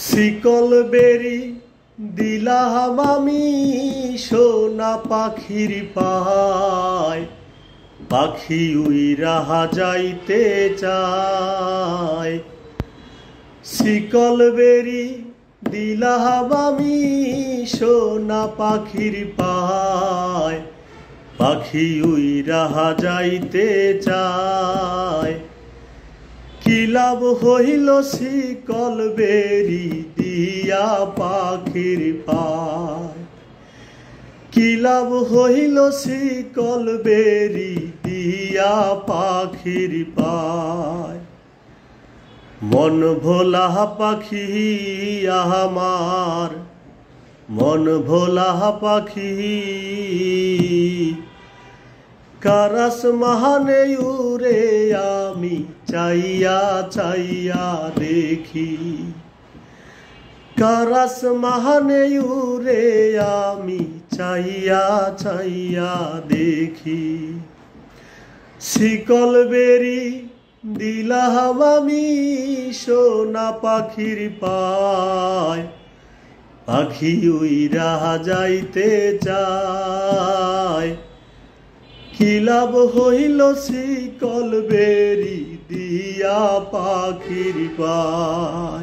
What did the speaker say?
শিকল বেরি দিলাম আমি সোনা পাখির পায়, পাখি উইরা যাইতে চায়। শিকল বেরি দিলাম আমি সোনা পাখির পায়, পাখি উইরা যাইতে চায়। কি লাভ হইল শিকল বেরি দিয়া পাখির পায়, কি লাভ হইল শিকল বেরি দিয়া পাখির পায়। মন ভোলা পাখি আমার, মন ভোলা পাখি কারাস মাহানে উড়ে আমি চাইয়া চাইয়া দেখি, কারাস মাহানে উড়ে আমি চাইয়া চাইয়া দেখি। শিকল বেরি দিলাম আমি সোনা পাখির পায়, পাখি উইরা যাইতে চায়। কি লাভ হইল শিকল বেরি দিয়া পাখির পায়।